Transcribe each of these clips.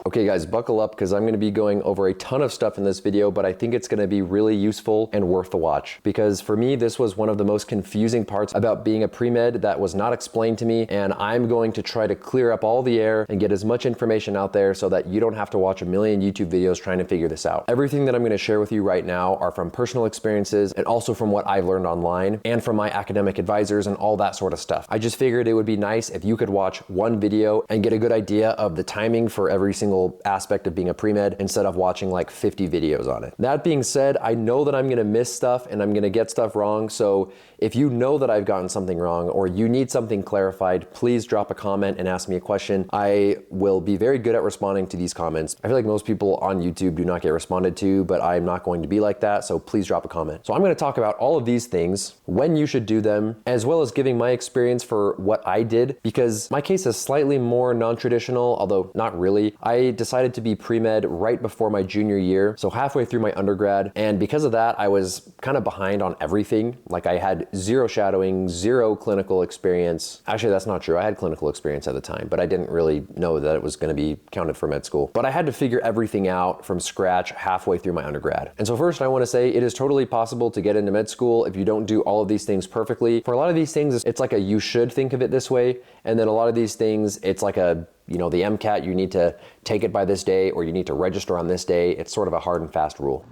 Okay guys, buckle up because I'm going to be going over a ton of stuff in this video, but I think it's going to be really useful and worth the watch. Because for me, this was one of the most confusing parts about being a pre-med that was not explained to me, and I'm going to try to clear up all the air and get as much information out there so that you don't have to watch a million YouTube videos trying to figure this out. Everything that I'm going to share with you right now are from personal experiences and also from what I've learned online and from my academic advisors and all that sort of stuff. I just figured it would be nice if you could watch one video and get a good idea of the timing for every single aspect of being a pre-med instead of watching like 50 videos on it. That being said, I know that I'm gonna miss stuff and I'm gonna get stuff wrong, so if you know that I've gotten something wrong or you need something clarified, please drop a comment and ask me a question. I will be very good at responding to these comments. I feel like most people on YouTube do not get responded to, but I'm not going to be like that, so please drop a comment. So I'm gonna talk about all of these things, when you should do them, as well as giving my experience for what I did, because my case is slightly more non-traditional, although not really. I decided to be pre-med right before my junior year, so halfway through my undergrad, and because of that, I was kind of behind on everything. Like I had zero shadowing, zero clinical experience. Actually, that's not true. I had clinical experience at the time, but I didn't really know that it was gonna be counted for med school. But I had to figure everything out from scratch halfway through my undergrad. And so first I wanna say it is totally possible to get into med school if you don't do all of these things perfectly. For a lot of these things, it's like a you should think of it this way, and then a lot of these things, it's like a, you know, the MCAT, you need to take it by this day or you need to register on this day. It's sort of a hard and fast rule.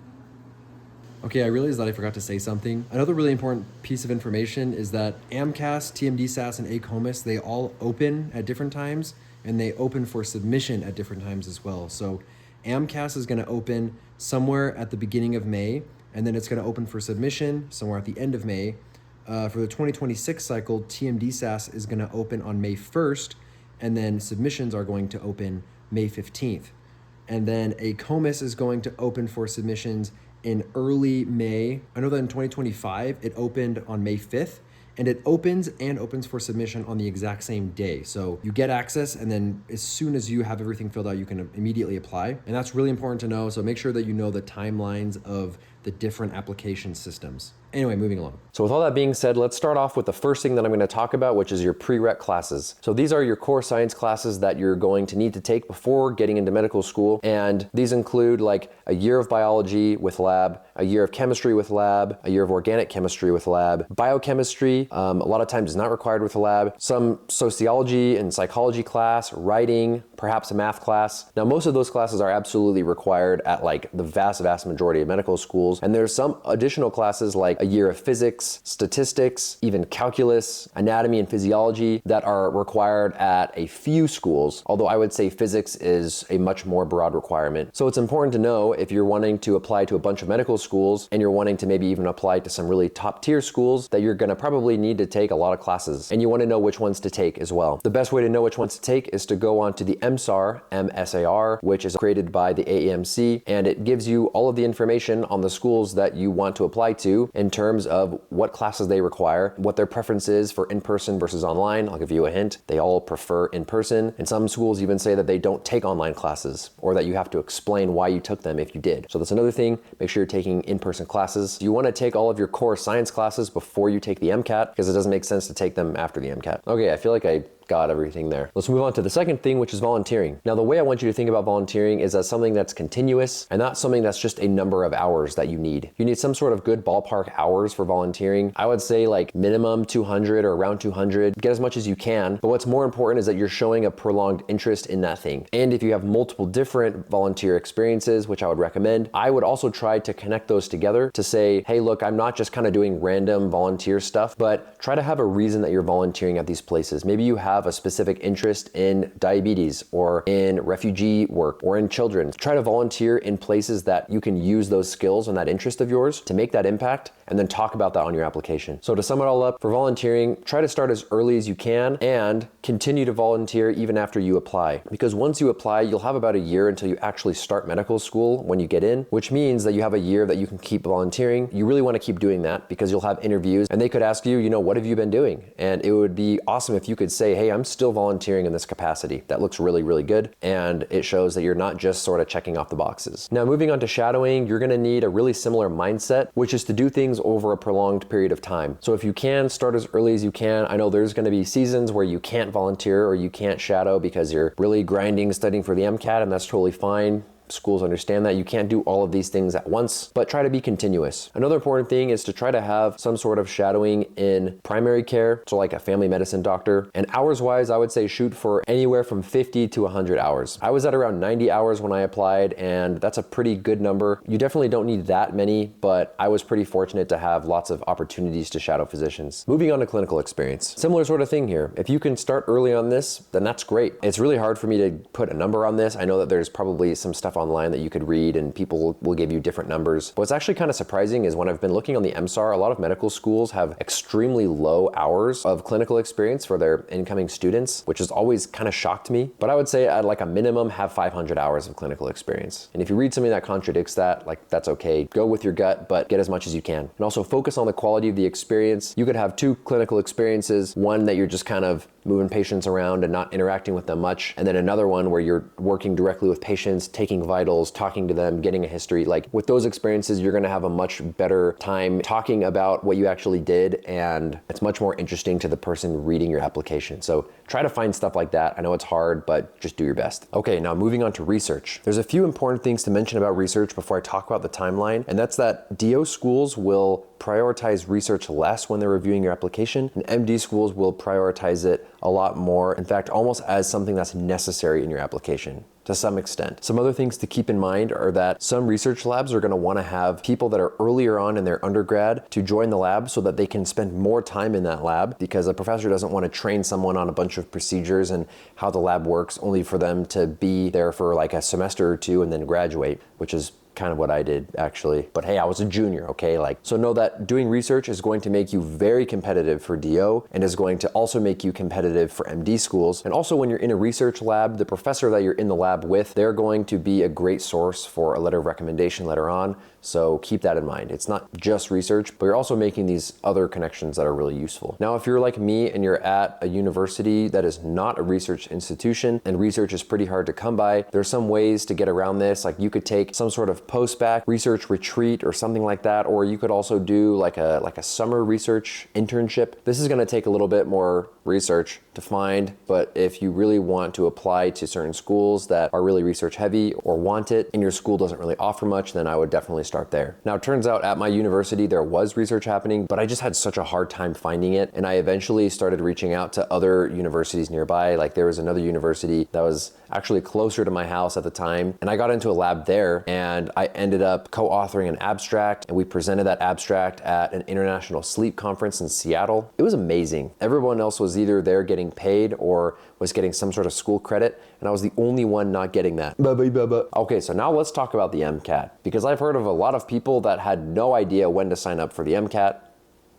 Okay, I realized that I forgot to say something. Another really important piece of information is that AMCAS, TMDSAS, and ACOMAS, they all open at different times and they open for submission at different times as well. So AMCAS is gonna open somewhere at the beginning of May, and then it's gonna open for submission somewhere at the end of May. For the 2026 cycle, TMDSAS is gonna open on May 1st, and then submissions are going to open May 15th. And then ACOMAS is going to open for submissions in early May. I know that in 2025, it opened on May 5th, and it opens for submission on the exact same day. So you get access, and then as soon as you have everything filled out, you can immediately apply. And that's really important to know, so make sure that you know the timelines of the different application systems. Anyway, moving along. So with all that being said, let's start off with the first thing that I'm going to talk about, which is your prereq classes. So these are your core science classes that you're going to need to take before getting into medical school. And these include like a year of biology with lab, a year of chemistry with lab, a year of organic chemistry with lab, biochemistry, a lot of times is not required with a lab, some sociology and psychology class, writing, perhaps a math class. Now, most of those classes are absolutely required at like the vast majority of medical schools. And there's some additional classes like a year of physics, statistics, even calculus, anatomy and physiology that are required at a few schools, although I would say physics is a much more broad requirement. So it's important to know if you're wanting to apply to a bunch of medical schools and you're wanting to maybe even apply to some really top tier schools that you're gonna probably need to take a lot of classes, and you wanna know which ones to take as well. The best way to know which ones to take is to go on to the MSAR, M-S-A-R, which is created by the AAMC, and it gives you all of the information on the schools that you want to apply to in terms of what classes they require, what their preference is for in-person versus online. I'll give you a hint. They all prefer in-person, and some schools even say that they don't take online classes or that you have to explain why you took them if you did. So that's another thing. Make sure you're taking in-person classes. You want to take all of your core science classes before you take the MCAT because it doesn't make sense to take them after the MCAT. Okay, I feel like I got everything there. Let's move on to the second thing, which is volunteering. Now, the way I want you to think about volunteering is as something that's continuous and not something that's just a number of hours that you need. You need some sort of good ballpark hours for volunteering. I would say like minimum 200 or around 200. Get as much as you can, but what's more important is that you're showing a prolonged interest in that thing. And if you have multiple different volunteer experiences, which I would recommend, I would also try to connect those together to say, hey, look, I'm not just kind of doing random volunteer stuff, but try to have a reason that you're volunteering at these places. Maybe you have a specific interest in diabetes or in refugee work or in children. Try to volunteer in places that you can use those skills and that interest of yours to make that impact, and then talk about that on your application. So to sum it all up, for volunteering, try to start as early as you can and continue to volunteer even after you apply. Because once you apply, you'll have about a year until you actually start medical school when you get in, which means that you have a year that you can keep volunteering. You really want to keep doing that because you'll have interviews and they could ask you, you know, what have you been doing? And it would be awesome if you could say, hey, hey, I'm still volunteering in this capacity. That looks really, really good. And it shows that you're not just sort of checking off the boxes. Now, moving on to shadowing, you're gonna need a really similar mindset, which is to do things over a prolonged period of time. So if you can, start as early as you can. I know there's gonna be seasons where you can't volunteer or you can't shadow because you're really grinding, studying for the MCAT, and that's totally fine. Schools understand that you can't do all of these things at once, but try to be continuous. Another important thing is to try to have some sort of shadowing in primary care, so like a family medicine doctor. And hours wise, I would say shoot for anywhere from 50 to 100 hours. I was at around 90 hours when I applied, and that's a pretty good number. You definitely don't need that many, but I was pretty fortunate to have lots of opportunities to shadow physicians. Moving on to clinical experience. Similar sort of thing here. If you can start early on this, then that's great. It's really hard for me to put a number on this. I know that there's probably some stuff online that you could read and people will give you different numbers. But what's actually kind of surprising is when I've been looking on the MSAR, a lot of medical schools have extremely low hours of clinical experience for their incoming students, which has always kind of shocked me. But I would say at like a minimum, have 500 hours of clinical experience. And if you read something that contradicts that, like that's okay. Go with your gut, but get as much as you can. And also focus on the quality of the experience. You could have 2 clinical experiences, one that you're just kind of moving patients around and not interacting with them much, and then another one where you're working directly with patients, taking vitals, talking to them, getting a history. Like with those experiences, you're gonna have a much better time talking about what you actually did, and it's much more interesting to the person reading your application. So try to find stuff like that. I know it's hard, but just do your best. Okay, now moving on to research. There's a few important things to mention about research before I talk about the timeline, and that's that DO schools will prioritize research less when they're reviewing your application, and MD schools will prioritize it a lot more. In fact, almost as something that's necessary in your application to some extent. Some other things to keep in mind are that some research labs are going to want to have people that are earlier on in their undergrad to join the lab so that they can spend more time in that lab, because a professor doesn't want to train someone on a bunch of procedures and how the lab works only for them to be there for like a semester or 2 and then graduate, which is kind of what I did actually. But hey, I was a junior, okay? So know that doing research is going to make you very competitive for DO and is going to also make you competitive for MD schools. And also when you're in a research lab, the professor that you're in the lab with, they're going to be a great source for a letter of recommendation later on. So keep that in mind. It's not just research, but you're also making these other connections that are really useful. Now, if you're like me and you're at a university that is not a research institution and research is pretty hard to come by, there's some ways to get around this. Like you could take some sort of post-bac research retreat or something like that, or you could also do like a summer research internship. This is going to take a little bit more research to find, but if you really want to apply to certain schools that are really research heavy or want it and your school doesn't really offer much, then I would definitely start there. Now, it turns out at my university there was research happening, but I just had such a hard time finding it, and I eventually started reaching out to other universities nearby. Like there was another university that was actually closer to my house at the time, and I got into a lab there, and I ended up co-authoring an abstract, and we presented that abstract at an international sleep conference in Seattle. It was amazing. Everyone else was either there getting paid or was getting some sort of school credit, and I was the only one not getting that. Okay, so now let's talk about the MCAT, because I've heard of a lot of people that had no idea when to sign up for the MCAT.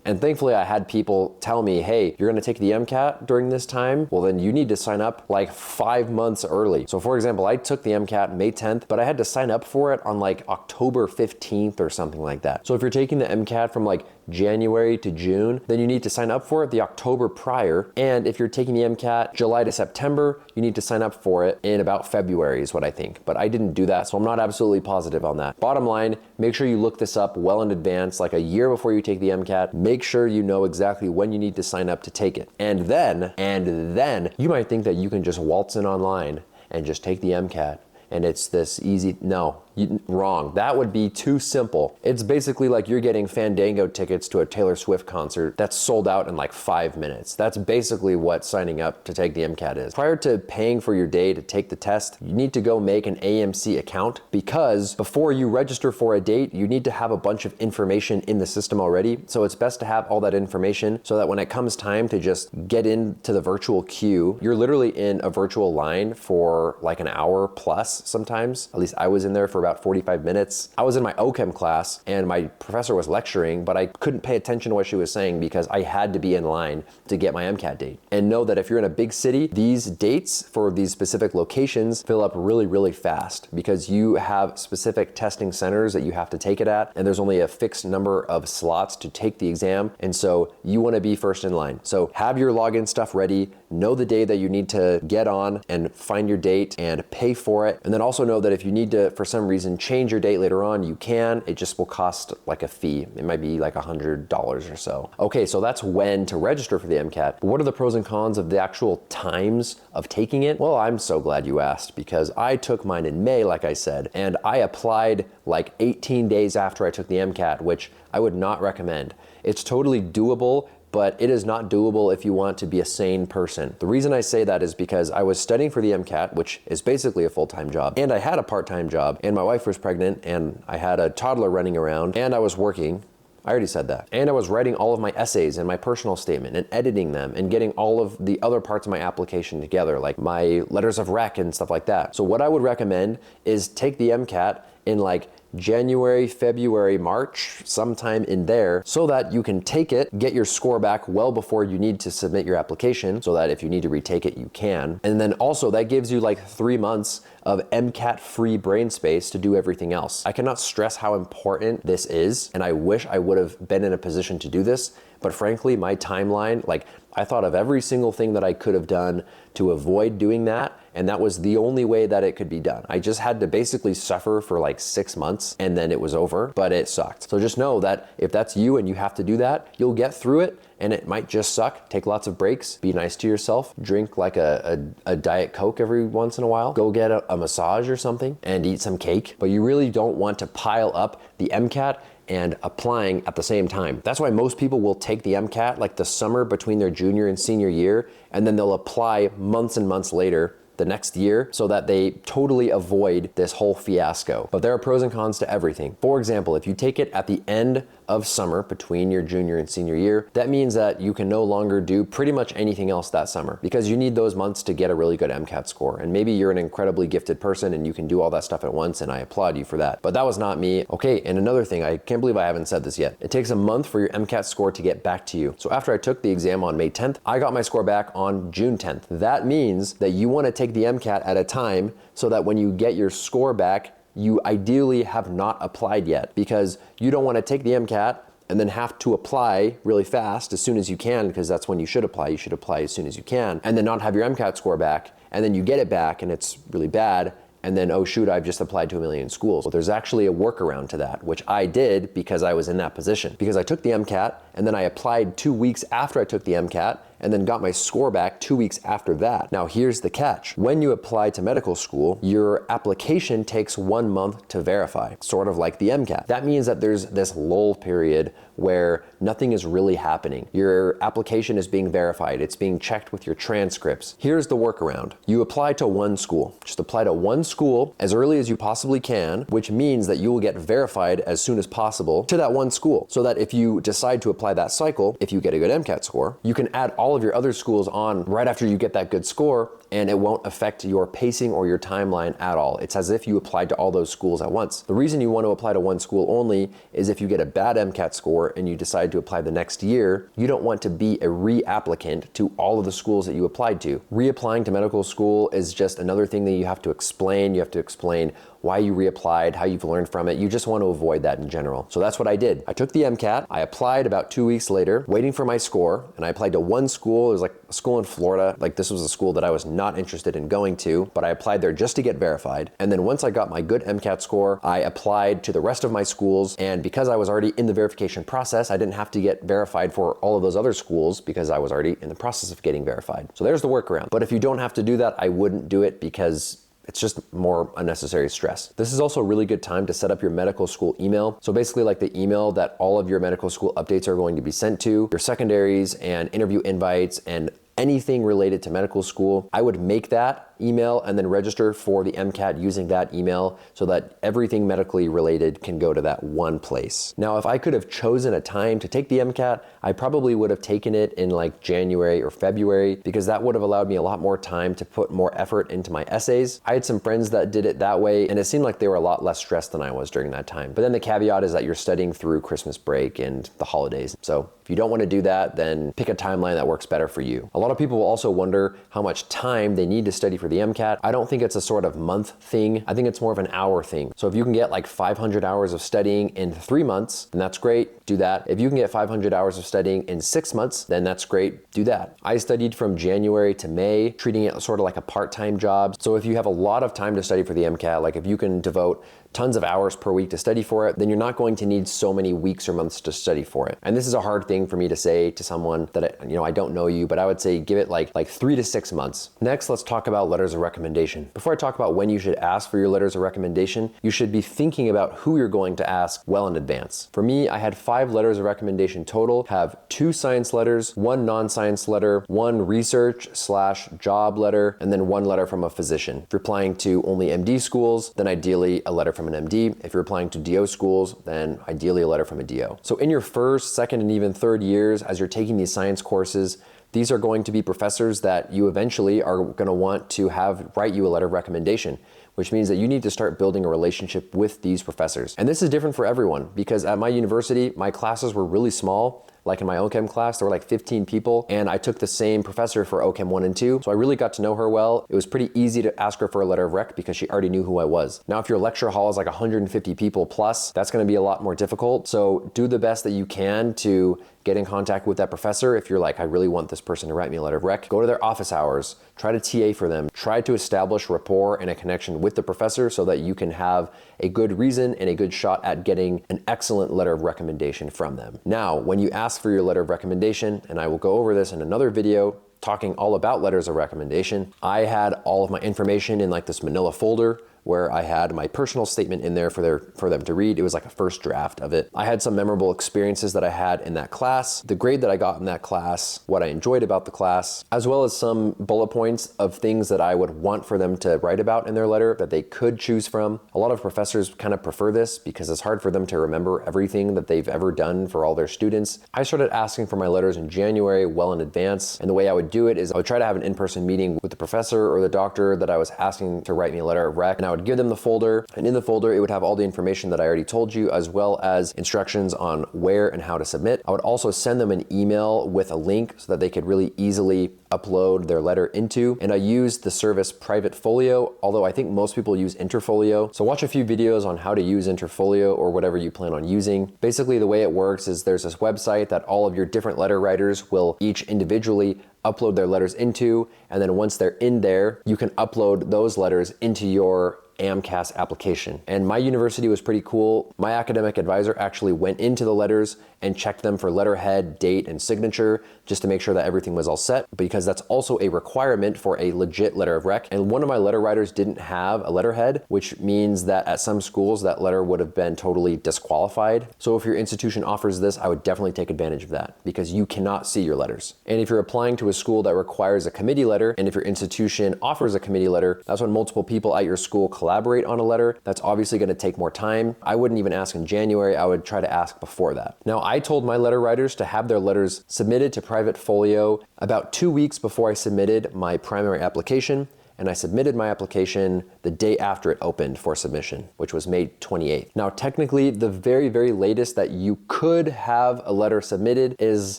And thankfully I had people tell me, hey, you're gonna take the MCAT during this time? Well, then you need to sign up like 5 months early. So for example, I took the MCAT May 10th, but I had to sign up for it on like October 15th or something like that. So if you're taking the MCAT from like January to June, then you need to sign up for it the October prior. And if you're taking the MCAT July to September, you need to sign up for it in about February is what I think. But I didn't do that, so I'm not absolutely positive on that. Bottom line, make sure you look this up well in advance, like a year before you take the MCAT. Make sure you know exactly when you need to sign up to take it. And then you might think that you can just waltz in online and just take the MCAT and it's this easy. No, wrong. That would be too simple. It's basically like you're getting Fandango tickets to a Taylor Swift concert that's sold out in like 5 minutes. That's basically what signing up to take the MCAT is. Prior to paying for your day to take the test, you need to go make an AMC account, because before you register for a date, you need to have a bunch of information in the system already. So it's best to have all that information so that when it comes time to just get into the virtual queue, you're literally in a virtual line for like an hour plus sometimes. At least I was in there for about 45 minutes. I was in my OChem class and my professor was lecturing, but I couldn't pay attention to what she was saying because I had to be in line to get my MCAT date. And know that if you're in a big city, these dates for these specific locations fill up really, really fast because you have specific testing centers that you have to take it at, and there's only a fixed number of slots to take the exam, and so you want to be first in line. So have your login stuff ready, know the day that you need to get on and find your date and pay for it. And then also know that if you need to, for some reason, change your date later on, you can. It just will cost like a fee. It might be like $100 or so. Okay, so that's when to register for the MCAT. But what are the pros and cons of the actual times of taking it? Well, I'm so glad you asked, because I took mine in May, like I said, and I applied like 18 days after I took the MCAT, which I would not recommend. It's totally doable, but it is not doable if you want to be a sane person. The reason I say that is because I was studying for the MCAT, which is basically a full-time job, and I had a part-time job, and my wife was pregnant, and I had a toddler running around, and I was working. I already said that. And I was writing all of my essays and my personal statement and editing them and getting all of the other parts of my application together, like my letters of rec and stuff like that. So what I would recommend is take the MCAT in like January, February, March, sometime in there, so that you can take it, get your score back well before you need to submit your application, so that if you need to retake it, you can. And then also that gives you like 3 months of MCAT-free brain space to do everything else. I cannot stress how important this is, and I wish I would have been in a position to do this, but frankly, my timeline, like I thought of every single thing that I could have done to avoid doing that, and that was the only way that it could be done. I just had to basically suffer for like 6 months and then it was over, but it sucked. So just know that if that's you and you have to do that, you'll get through it, and it might just suck. Take lots of breaks, be nice to yourself, drink like a Diet Coke every once in a while, go get a massage or something, and eat some cake. But you really don't want to pile up the MCAT and applying at the same time. That's why most people will take the MCAT like the summer between their junior and senior year, and then they'll apply months and months later the next year, so that they totally avoid this whole fiasco. But there are pros and cons to everything. For example, if you take it at the end of summer between your junior and senior year, that means that you can no longer do pretty much anything else that summer, because you need those months to get a really good MCAT score. And maybe you're an incredibly gifted person and you can do all that stuff at once, and I applaud you for that. But that was not me. Okay, and another thing, I can't believe I haven't said this yet. It takes a month for your MCAT score to get back to you. So after I took the exam on May 10th, I got my score back on June 10th. That means that you want to take the MCAT at a time so that when you get your score back, you ideally have not applied yet, because you don't want to take the MCAT and then have to apply really fast as soon as you can, because that's when you should apply. You should apply as soon as you can, and then not have your MCAT score back, and then you get it back and it's really bad, and then, oh shoot, I've just applied to a million schools. Well, there's actually a workaround to that, which I did because I was in that position. Because I took the MCAT and then I applied 2 weeks after I took the MCAT, and then got my score back 2 weeks after that. Now here's the catch. When you apply to medical school, your application takes 1 month to verify, sort of like the MCAT. That means that there's this lull period where nothing is really happening. Your application is being verified. It's being checked with your transcripts. Here's the workaround. You apply to one school. Just apply to one school as early as you possibly can, which means that you will get verified as soon as possible to that one school, so that if you decide to apply that cycle, if you get a good MCAT score, you can add all of your other schools on right after you get that good score, and it won't affect your pacing or your timeline at all. It's as if you applied to all those schools at once. The reason you want to apply to one school only is if you get a bad MCAT score and you decide to apply the next year, you don't want to be a re-applicant to all of the schools that you applied to. Reapplying to medical school is just another thing that you have to explain. You have to explain why you reapplied, how you've learned from it. You just want to avoid that in general. So that's what I did. I took the MCAT, I applied about 2 weeks later, waiting for my score, and I applied to one school. It was like a school in Florida. Like, this was a school that I was not interested in going to, but I applied there just to get verified. And then once I got my good MCAT score, I applied to the rest of my schools, and because I was already in the verification process, I didn't have to get verified for all of those other schools because I was already in the process of getting verified. So there's the workaround. But if you don't have to do that, I wouldn't do it, because it's just more unnecessary stress. This is also a really good time to set up your medical school email. So basically like the email that all of your medical school updates are going to be sent to, your secondaries and interview invites and anything related to medical school. I would make that email and then register for the MCAT using that email so that everything medically related can go to that one place. Now, if I could have chosen a time to take the MCAT, I probably would have taken it in like January or February, because that would have allowed me a lot more time to put more effort into my essays. I had some friends that did it that way, and it seemed like they were a lot less stressed than I was during that time. But then the caveat is that you're studying through Christmas break and the holidays. So if you don't want to do that, then pick a timeline that works better for you. A lot of people will also wonder how much time they need to study for the MCAT. I don't think it's a sort of month thing. I think it's more of an hour thing. So if you can get like 500 hours of studying in 3 months, then that's great, do that. If you can get 500 hours of studying in 6 months, then that's great, do that. I studied from January to May, treating it sort of like a part-time job. So if you have a lot of time to study for the MCAT, like if you can devote tons of hours per week to study for it, then you're not going to need so many weeks or months to study for it. And this is a hard thing for me to say to someone that I don't know you, but I would say give it like 3 to 6 months. Next, let's talk about letters of recommendation. Before I talk about when you should ask for your letters of recommendation, you should be thinking about who you're going to ask well in advance. For me, I had 5 letters of recommendation total, have 2 science letters, 1 non-science letter, 1 research/job letter, and then 1 letter from a physician. If you're applying to only MD schools, then ideally a letter from an MD. If you're applying to DO schools, then ideally a letter from a DO. So in your first, second, and even third years, as you're taking these science courses, these are going to be professors that you eventually are going to want to have write you a letter of recommendation, which means that you need to start building a relationship with these professors. And this is different for everyone, because at my university, my classes were really small. Like in my OChem class, there were like 15 people, and I took the same professor for OChem 1 and 2, so I really got to know her well. It was pretty easy to ask her for a letter of rec because she already knew who I was. Now, if your lecture hall is like 150 people plus, that's gonna be a lot more difficult, so do the best that you can to get in contact with that professor. If you're like, I really want this person to write me a letter of rec, go to their office hours, try to TA for them, try to establish rapport and a connection with the professor so that you can have a good reason and a good shot at getting an excellent letter of recommendation from them. Now, when you ask for your letter of recommendation, and I will go over this in another video talking all about letters of recommendation, I had all of my information in like this manila folder where I had my personal statement in there for them to read. It was like a first draft of it. I had some memorable experiences that I had in that class, the grade that I got in that class, what I enjoyed about the class, as well as some bullet points of things that I would want for them to write about in their letter that they could choose from. A lot of professors kind of prefer this because it's hard for them to remember everything that they've ever done for all their students. I started asking for my letters in January well in advance, and the way I would do it is I would try to have an in-person meeting with the professor or the doctor that I was asking to write me a letter of rec, and I would give them the folder, and in the folder it would have all the information that I already told you, as well as instructions on where and how to submit. I would also send them an email with a link so that they could really easily upload their letter into, and I used the service Private Folio, although I think most people use Interfolio. So watch a few videos on how to use Interfolio or whatever you plan on using. Basically, the way it works is there's this website that all of your different letter writers will each individually upload their letters into, and then once they're in there, you can upload those letters into your AMCAS application. And my university was pretty cool. My academic advisor actually went into the letters and checked them for letterhead, date, and signature just to make sure that everything was all set, because that's also a requirement for a legit letter of rec. And one of my letter writers didn't have a letterhead, which means that at some schools that letter would have been totally disqualified. So if your institution offers this, I would definitely take advantage of that because you cannot see your letters. And if you're applying to a school that requires a committee letter, and if your institution offers a committee letter, that's when multiple people at your school collaborate on a letter. That's obviously going to take more time. I wouldn't even ask in January. I would try to ask before that. Now, I told my letter writers to have their letters submitted to Private Folio about 2 weeks before I submitted my primary application, and I submitted my application the day after it opened for submission, which was May 28th. Now, technically, the very, very latest that you could have a letter submitted is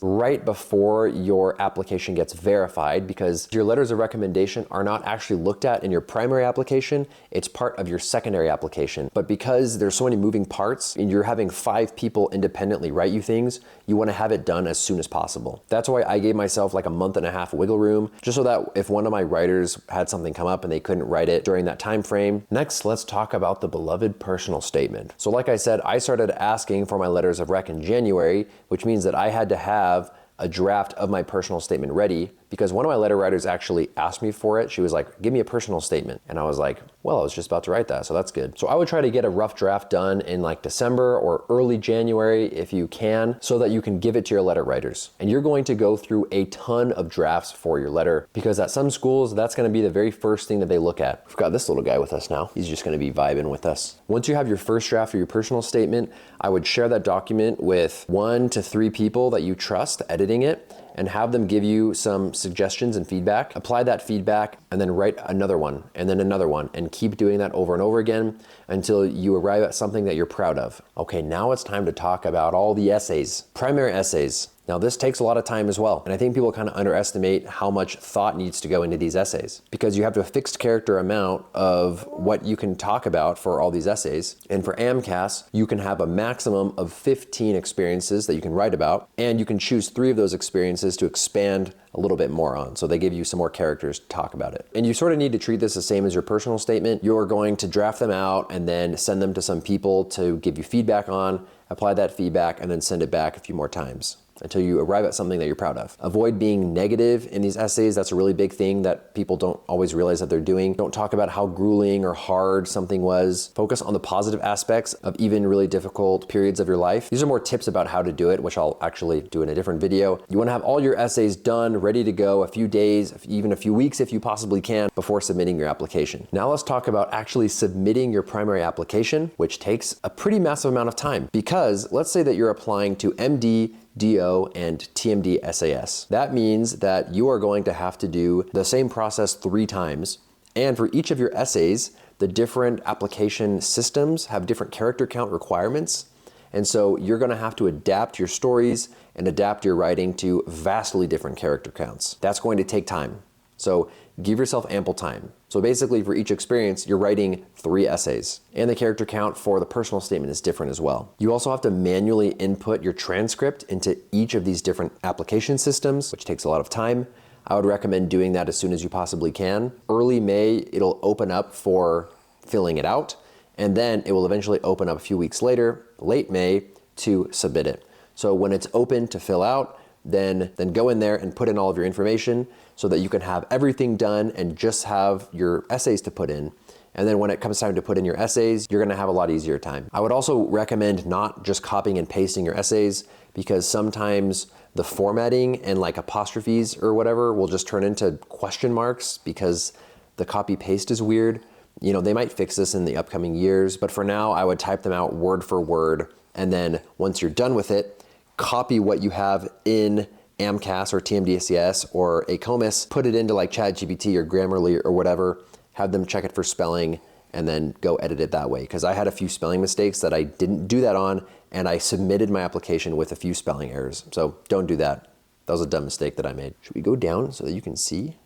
right before your application gets verified, because your letters of recommendation are not actually looked at in your primary application, it's part of your secondary application. But because there's so many moving parts and you're having 5 people independently write you things, you wanna have it done as soon as possible. That's why I gave myself like a month and a half wiggle room, just so that if one of my writers had something come up and they couldn't write it during that time frame. Next, let's talk about the beloved personal statement. So like I said, I started asking for my letters of rec in January, which means that I had to have a draft of my personal statement ready, because one of my letter writers actually asked me for it. She was like, give me a personal statement. And I was like, well, I was just about to write that, so that's good. So I would try to get a rough draft done in like December or early January if you can, so that you can give it to your letter writers. And you're going to go through a ton of drafts for your letter, because at some schools, that's gonna be the very first thing that they look at. We've got this little guy with us now. He's just gonna be vibing with us. Once you have your first draft of your personal statement, I would share that document with 1 to 3 people that you trust editing it, and have them give you some suggestions and feedback. Apply that feedback and then write another one and then another one, and keep doing that over and over again until you arrive at something that you're proud of. Okay, now it's time to talk about all the essays. Primary essays. Now this takes a lot of time as well, and I think people kind of underestimate how much thought needs to go into these essays, because you have a fixed character amount of what you can talk about for all these essays. And for AMCAS, you can have a maximum of 15 experiences that you can write about, and you can choose 3 of those experiences to expand a little bit more on. So they give you some more characters to talk about it. And you sort of need to treat this the same as your personal statement. You're going to draft them out and then send them to some people to give you feedback on, apply that feedback, and then send it back a few more times until you arrive at something that you're proud of. Avoid being negative in these essays. That's a really big thing that people don't always realize that they're doing. Don't talk about how grueling or hard something was. Focus on the positive aspects of even really difficult periods of your life. These are more tips about how to do it, which I'll actually do in a different video. You wanna have all your essays done, ready to go, a few days, even a few weeks if you possibly can, before submitting your application. Now let's talk about actually submitting your primary application, which takes a pretty massive amount of time, because let's say that you're applying to MD, DO, and TMD SAS. That means that you are going to have to do the same process 3 times. And for each of your essays, the different application systems have different character count requirements. And so you're gonna have to adapt your stories and adapt your writing to vastly different character counts. That's going to take time. So give yourself ample time. So basically for each experience, you're writing 3 essays, and the character count for the personal statement is different as well. You also have to manually input your transcript into each of these different application systems, which takes a lot of time. I would recommend doing that as soon as you possibly can. Early May, it'll open up for filling it out, and then it will eventually open up a few weeks later, late May, to submit it. So when it's open to fill out, then go in there and put in all of your information so that you can have everything done and just have your essays to put in. And then when it comes time to put in your essays, you're gonna have a lot easier time. I would also recommend not just copying and pasting your essays, because sometimes the formatting and like apostrophes or whatever will just turn into question marks because the copy paste is weird. You know, they might fix this in the upcoming years, but for now I would type them out word for word. And then once you're done with it, copy what you have in AMCAS or TMDSCS or ACOMAS, put it into like ChatGPT or Grammarly or whatever, have them check it for spelling, and then go edit it that way. Because I had a few spelling mistakes that I didn't do that on, and I submitted my application with a few spelling errors. So don't do that. That was a dumb mistake that I made. Should we go down so that you can see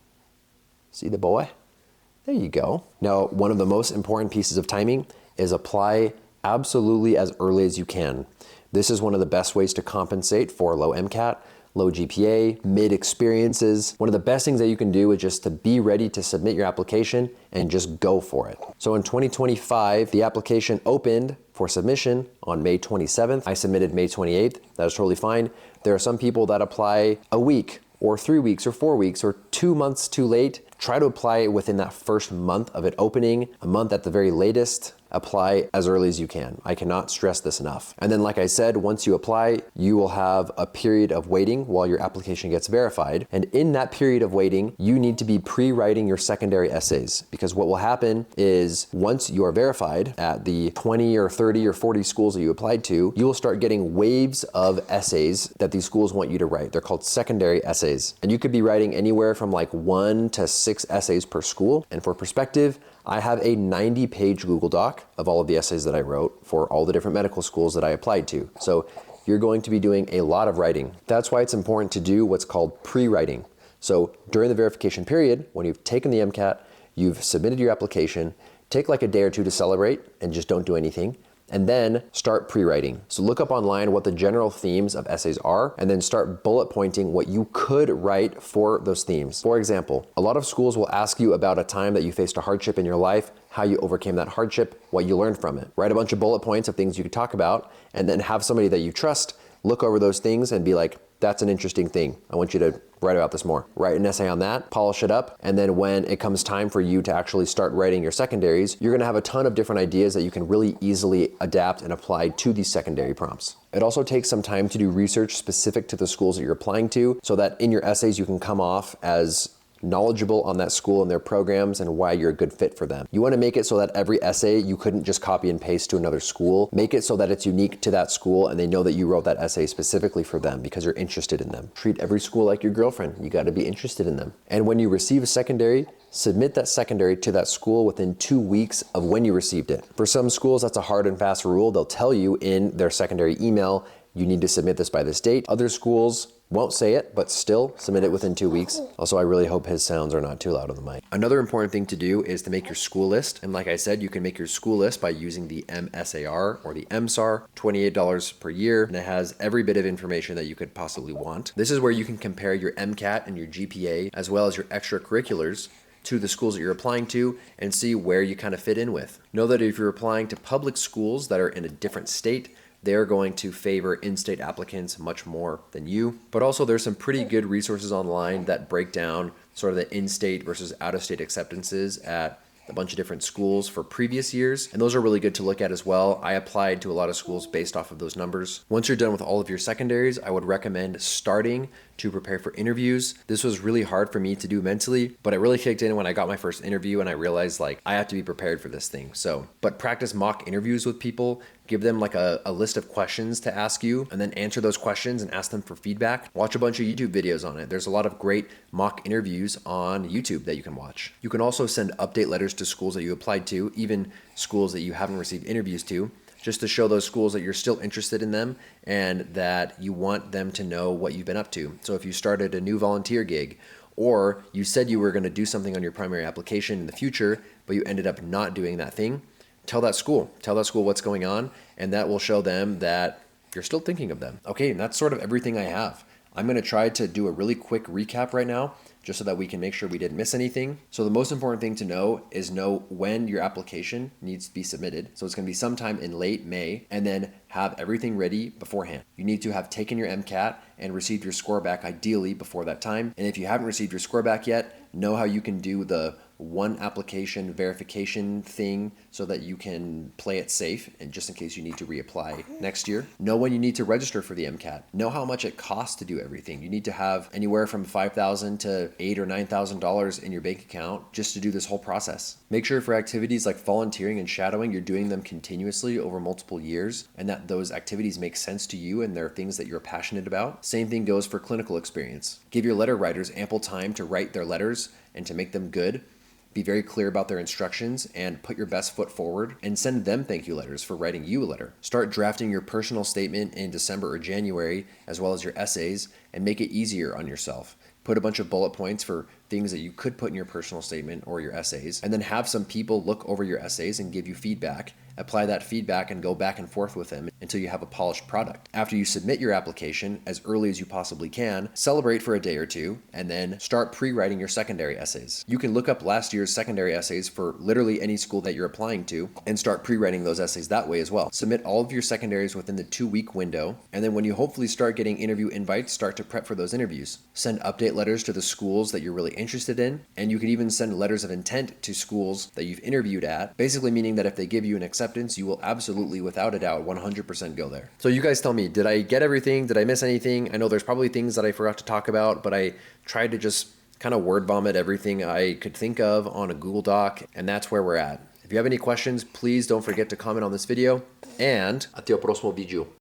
the boy? There you go. Now, one of the most important pieces of timing is apply absolutely as early as you can. This is one of the best ways to compensate for low MCAT, low GPA, mid experiences. One of the best things that you can do is just to be ready to submit your application and just go for it. So in 2025, the application opened for submission on May 27th. I submitted May 28th. That was totally fine. There are some people that apply a week or 3 weeks or 4 weeks or 2 months too late. Try to apply within that first month of it opening, a month at the very latest. Apply as early as you can. I cannot stress this enough. And then, like I said, once you apply, you will have a period of waiting while your application gets verified. And in that period of waiting, you need to be pre-writing your secondary essays, because what will happen is once you are verified at the 20 or 30 or 40 schools that you applied to, you will start getting waves of essays that these schools want you to write. They're called secondary essays. And you could be writing anywhere from like 1 to 6 essays per school. And for perspective, I have a 90-page Google Doc of all of the essays that I wrote for all the different medical schools that I applied to. So you're going to be doing a lot of writing. That's why it's important to do what's called pre-writing. So during the verification period, when you've taken the MCAT, you've submitted your application, take like a day or 2 to celebrate and just don't do anything. And then start pre-writing. So look up online what the general themes of essays are, and then start bullet pointing what you could write for those themes. For example, a lot of schools will ask you about a time that you faced a hardship in your life, how you overcame that hardship, what you learned from it. Write a bunch of bullet points of things you could talk about, and then have somebody that you trust look over those things and be like, that's an interesting thing. I want you to write about this more. Write an essay on that, polish it up, and then when it comes time for you to actually start writing your secondaries, you're gonna have a ton of different ideas that you can really easily adapt and apply to these secondary prompts. It also takes some time to do research specific to the schools that you're applying to, so that in your essays you can come off as knowledgeable on that school and their programs and why you're a good fit for them. You want to make it so that every essay you couldn't just copy and paste to another school. Make it so that it's unique to that school and they know that you wrote that essay specifically for them because you're interested in them. Treat every school like your girlfriend. You got to be interested in them. And when you receive a secondary, submit that secondary to that school within 2 weeks of when you received it. For some schools, that's a hard and fast rule. They'll tell you in their secondary email, you need to submit this by this date. Other schools, Won't say it, but still submit it within 2 weeks. Also, I really hope his sounds are not too loud on the mic. Another important thing to do is to make your school list. And like I said, you can make your school list by using the MSAR or the MSAR, $28 per year. And it has every bit of information that you could possibly want. This is where you can compare your MCAT and your GPA, as well as your extracurriculars, to the schools that you're applying to and see where you kind of fit in with. Know that if you're applying to public schools that are in a different state, they're going to favor in-state applicants much more than you. But also there's some pretty good resources online that break down sort of the in-state versus out-of-state acceptances at a bunch of different schools for previous years, and those are really good to look at as well. I applied to a lot of schools based off of those numbers. Once you're done with all of your secondaries, I would recommend starting to prepare for interviews. This was really hard for me to do mentally, but it really kicked in when I got my first interview and I realized like I have to be prepared for this thing. But practice mock interviews with people, give them like a list of questions to ask you, and then answer those questions and ask them for feedback. Watch a bunch of YouTube videos on it. There's a lot of great mock interviews on YouTube that you can watch. You can also send update letters to schools that you applied to, even schools that you haven't received interviews to, just to show those schools that you're still interested in them and that you want them to know what you've been up to. So if you started a new volunteer gig, or you said you were going to do something on your primary application in the future, but you ended up not doing that thing, tell that school what's going on, and that will show them that you're still thinking of them. Okay, and that's sort of everything I have. I'm going to try to do a really quick recap right now, just so that we can make sure we didn't miss anything. So the most important thing to know is know when your application needs to be submitted. So it's going to be sometime in late May, and then have everything ready beforehand. You need to have taken your MCAT and received your score back ideally before that time. And if you haven't received your score back yet, know how you can do the one application verification thing so that you can play it safe and just in case you need to reapply next year. Know when you need to register for the MCAT. Know how much it costs to do everything. You need to have anywhere from $5,000 to $8,000 or $9,000 in your bank account just to do this whole process. Make sure for activities like volunteering and shadowing, you're doing them continuously over multiple years and that those activities make sense to you and they're things that you're passionate about. Same thing goes for clinical experience. Give your letter writers ample time to write their letters and to make them good. Be very clear about their instructions and put your best foot forward and send them thank you letters for writing you a letter. Start drafting your personal statement in December or January, as well as your essays, and make it easier on yourself. Put a bunch of bullet points for things that you could put in your personal statement or your essays, and then have some people look over your essays and give you feedback. Apply that feedback and go back and forth with them until you have a polished product. After you submit your application as early as you possibly can, celebrate for a day or two, and then start pre-writing your secondary essays. You can look up last year's secondary essays for literally any school that you're applying to and start pre-writing those essays that way as well. Submit all of your secondaries within the 2-week window, and then when you hopefully start getting interview invites, start to prep for those interviews. Send update letters to the schools that you're really interested in, and you can even send letters of intent to schools that you've interviewed at, basically meaning that if they give you an acceptance, you will absolutely, without a doubt, 100% go there. So you guys tell me, did I get everything? Did I miss anything? I know there's probably things that I forgot to talk about, but I tried to just kind of word vomit everything I could think of on a Google Doc, and that's where we're at. If you have any questions, please don't forget to comment on this video, and até o próximo vídeo.